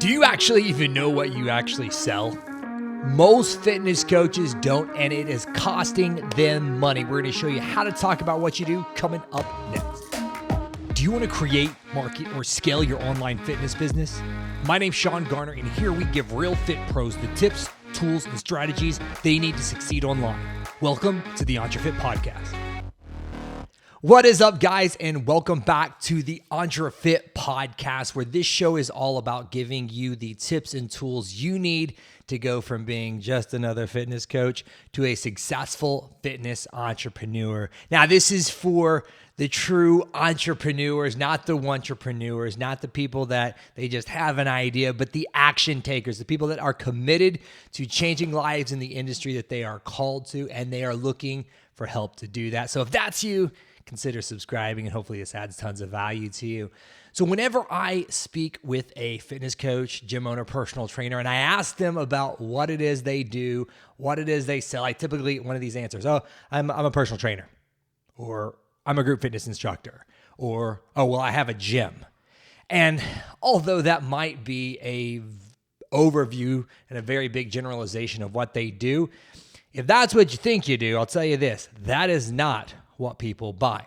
Do you actually even know what you actually sell? Most fitness coaches don't, and it is costing them money. We're going to show you how to talk about what you do coming up next. Do you want to create, market, or scale your online fitness business? My name's Sean Garner, and here we give real fit pros the tips, tools, and strategies they need to succeed online. Welcome to the EntreFit Podcast. What is up, guys, and welcome back to the EntreFit Podcast, where this show is all about giving you the tips and tools you need to go from being just another fitness coach to a successful fitness entrepreneur. Now, this is for the true entrepreneurs, not the entrepreneurs, not the people that they just have an idea, but the action takers, the people that are committed to changing lives in the industry that they are called to, and they are looking for help to do that. So if that's you, consider subscribing, and hopefully this adds tons of value to you. So whenever I speak with a fitness coach, gym owner, personal trainer, and I ask them about what it is they do, what it is they sell, I typically get one of these answers. Oh, I'm a personal trainer, or I'm a group fitness instructor, or, oh, well, I have a gym. And although that might be a overview and a very big generalization of what they do, if that's what you think you do, I'll tell you this, that is not what people buy.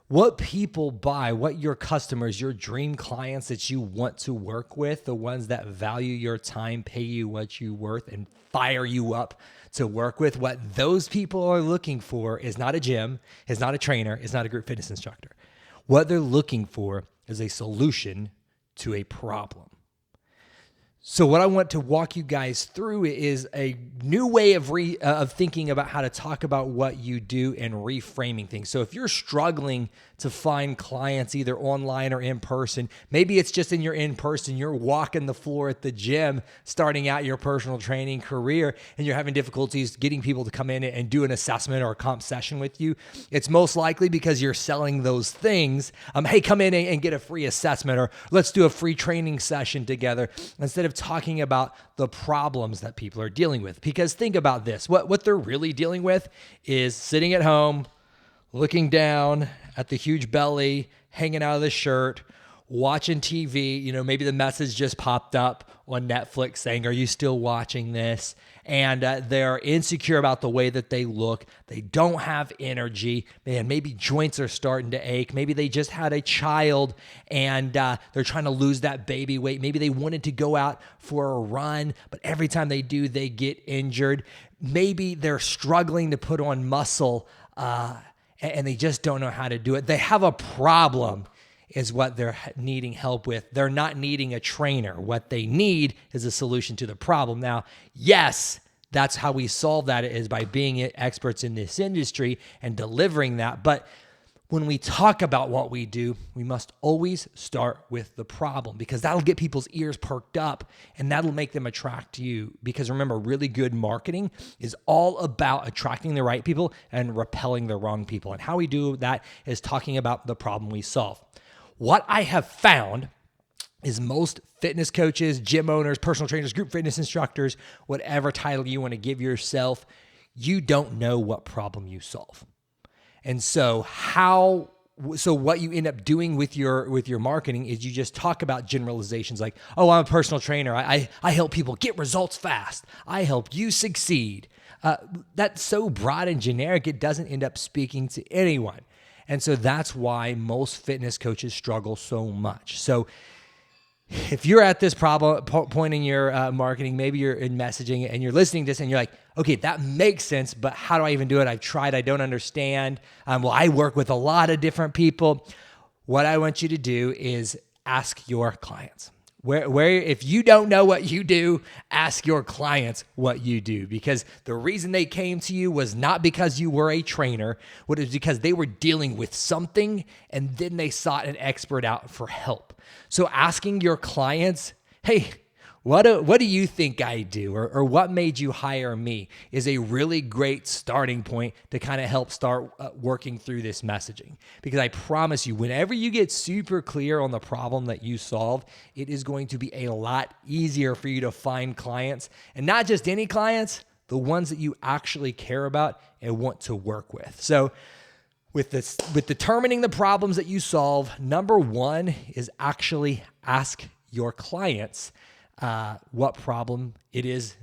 What people buy, what your customers, your dream clients that you want to work with, the ones that value your time, pay you what you're worth, and fire you up to work with, what those people are looking for is not a gym, is not a trainer, is not a group fitness instructor. What they're looking for is a solution to a problem. So what I want to walk you guys through is a new way of thinking about how to talk about what you do and reframing things. So if you're struggling to find clients either online or in person, maybe it's just in your in-person, you're walking the floor at the gym, starting out your personal training career, and you're having difficulties getting people to come in and do an assessment or a comp session with you, it's most likely because you're selling those things. Hey, come in and get a free assessment, or let's do a free training session together, instead of talking about the problems that people are dealing with. Because think about this, what they're really dealing with is sitting at home, looking down at the huge belly, hanging out of the shirt, watching TV. Maybe the message just popped up on Netflix saying, are you still watching this? And they're insecure about the way that they look. They don't have energy. Man, maybe joints are starting to ache. Maybe they just had a child and they're trying to lose that baby weight. Maybe they wanted to go out for a run, but every time they do, they get injured. Maybe they're struggling to put on muscle and they just don't know how to do it. They have a problem is what they're needing help with. They're not needing a trainer. What they need is a solution to the problem. Now, yes, that's how we solve that, is by being experts in this industry and delivering that. But when we talk about what we do, we must always start with the problem, because that'll get people's ears perked up and that'll make them attract you. Because remember, really good marketing is all about attracting the right people and repelling the wrong people. And how we do that is talking about the problem we solve. What I have found is most fitness coaches, gym owners, personal trainers, group fitness instructors, whatever title you want to give yourself, you don't know what problem you solve. And so what you end up doing with your marketing is you just talk about generalizations like, oh, I'm a personal trainer. I help people get results fast. I help you succeed. That's so broad and generic, it doesn't end up speaking to anyone. And so that's why most fitness coaches struggle so much. So if you're at this point in your marketing, maybe you're in messaging and you're listening to this and you're like, okay, that makes sense, but how do I even do it? I've tried, I don't understand. Well, I work with a lot of different people. What I want you to do is ask your clients. Where if you don't know what you do, ask your clients what you do, because the reason they came to you was not because you were a trainer, but it was because they were dealing with something and then they sought an expert out for help. So asking your clients, hey, what do you think I do? Or what made you hire me is a really great starting point to kind of help start working through this messaging. Because I promise you, whenever you get super clear on the problem that you solve, it is going to be a lot easier for you to find clients, and not just any clients, the ones that you actually care about and want to work with. So with determining the problems that you solve, number one is actually ask your clients what problem it is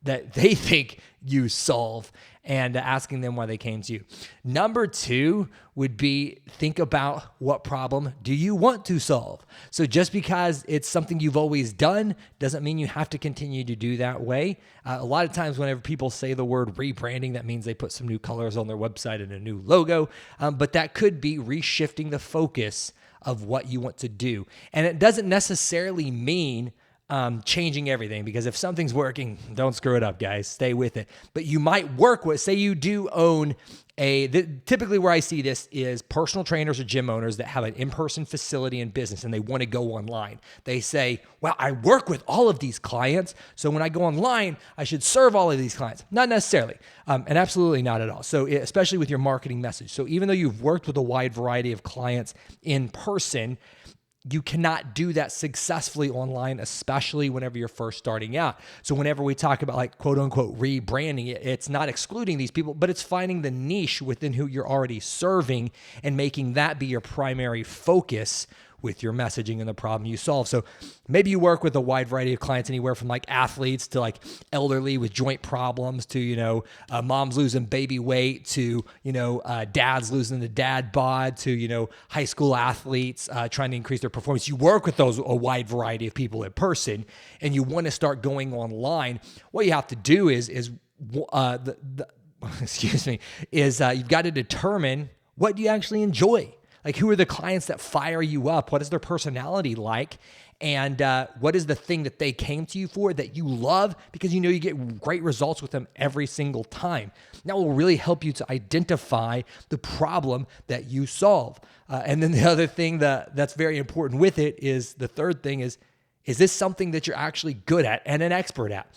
that they think you solve, and asking them why they came to you. Number 2 would be think about what problem do you want to solve. So just because it's something you've always done doesn't mean you have to continue to do that way. A lot of times whenever people say the word rebranding, that means they put some new colors on their website and a new logo, but that could be reshifting the focus of what you want to do. And it doesn't necessarily mean changing everything, because if something's working, don't screw it up, guys. Stay with it. But you might work with, say you do own typically where I see this is personal trainers or gym owners that have an in-person facility and business and they want to go online. They say, well, I work with all of these clients, so when I go online, I should serve all of these clients. Not necessarily, and absolutely not at all. So especially with your marketing message. So even though you've worked with a wide variety of clients in person, you cannot do that successfully online, especially whenever you're first starting out. So whenever we talk about like quote unquote rebranding, it's not excluding these people, but it's finding the niche within who you're already serving and making that be your primary focus with your messaging and the problem you solve. So maybe you work with a wide variety of clients, anywhere from like athletes to like elderly with joint problems to, moms losing baby weight to, dads losing the dad bod to, high school athletes trying to increase their performance. You work with a wide variety of people in person, and you want to start going online. What you have to do is you've got to determine what you actually enjoy. Like, who are the clients that fire you up? What is their personality like? And what is the thing that they came to you for that you love because you get great results with them every single time? That will really help you to identify the problem that you solve. And then the other thing that's very important with it is, the third thing is this something that you're actually good at and an expert at?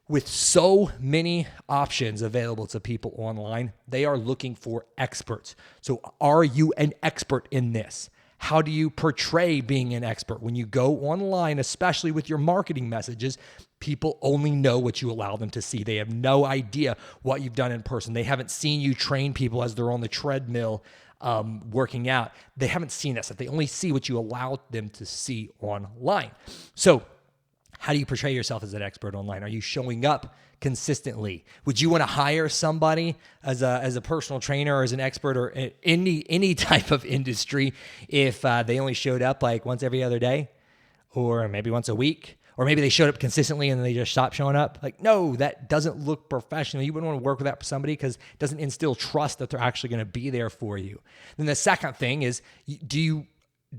With so many options available to people online, they are looking for experts. So are you an expert in this? How do you portray being an expert? When you go online, especially with your marketing messages, people only know what you allow them to see. They have no idea what you've done in person. They haven't seen you train people as they're on the treadmill working out. They haven't seen that stuff. They only see what you allow them to see online. So how do you portray yourself as an expert online? Are you showing up consistently? Would you want to hire somebody as a personal trainer or as an expert or any type of industry if they only showed up like once every other day, or maybe once a week, or maybe they showed up consistently and then they just stopped showing up? Like, no, that doesn't look professional. You wouldn't want to work with that somebody because it doesn't instill trust that they're actually going to be there for you. Then the second thing is,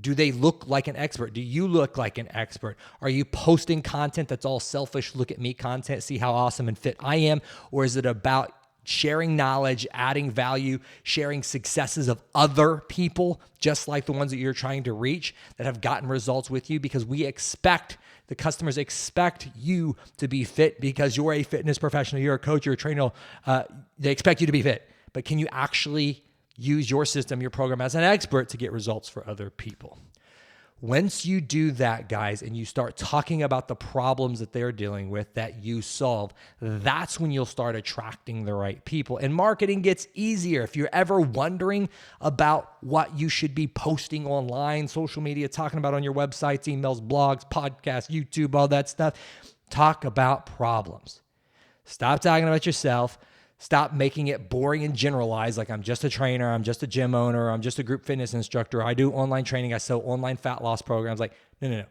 do they look like an expert? Do you look like an expert? Are you posting content that's all selfish, look at me content, see how awesome and fit I am? Or is it about sharing knowledge, adding value, sharing successes of other people, just like the ones that you're trying to reach that have gotten results with you? Because the customers expect you to be fit because you're a fitness professional, you're a coach, you're a trainer. They expect you to be fit. But can you actually use your system, your program as an expert to get results for other people? Once you do that, guys, and you start talking about the problems that they're dealing with that you solve, that's when you'll start attracting the right people. And marketing gets easier. If you're ever wondering about what you should be posting online, social media, talking about on your websites, emails, blogs, podcasts, YouTube, all that stuff, talk about problems. Stop talking about yourself. Stop making it boring and generalized, like I'm just a trainer, I'm just a gym owner, I'm just a group fitness instructor, I do online training, I sell online fat loss programs. Like, no.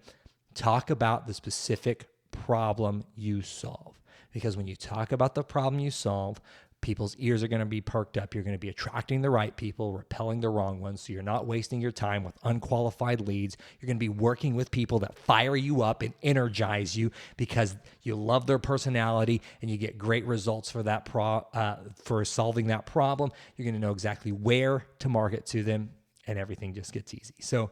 Talk about the specific problem you solve. Because when you talk about the problem you solve, people's ears are going to be perked up. You're going to be attracting the right people, repelling the wrong ones. So you're not wasting your time with unqualified leads. You're going to be working with people that fire you up and energize you because you love their personality and you get great results for that for solving that problem. You're going to know exactly where to market to them, and everything just gets easy. So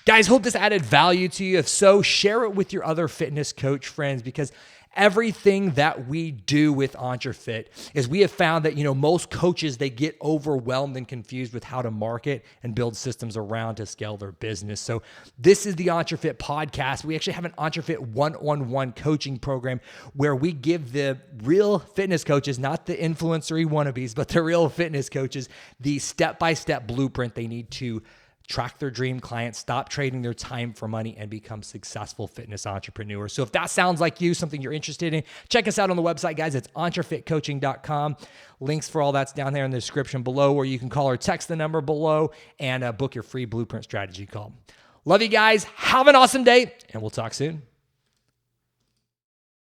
guys, hope this added value to you. If so, share it with your other fitness coach friends, because everything that we do with EntreFit is we have found that, most coaches, they get overwhelmed and confused with how to market and build systems around to scale their business. So this is the EntreFit podcast. We actually have an EntreFit one-on-one coaching program where we give the real fitness coaches, not the influencer wannabes, but the real fitness coaches, the step-by-step blueprint they need to track their dream clients, stop trading their time for money, and become successful fitness entrepreneurs. So if that sounds like you, something you're interested in, check us out on the website, guys. It's entrefitcoaching.com. Links for all that's down there in the description below, or you can call or text the number below and book your free blueprint strategy call. Love you guys. Have an awesome day, and we'll talk soon.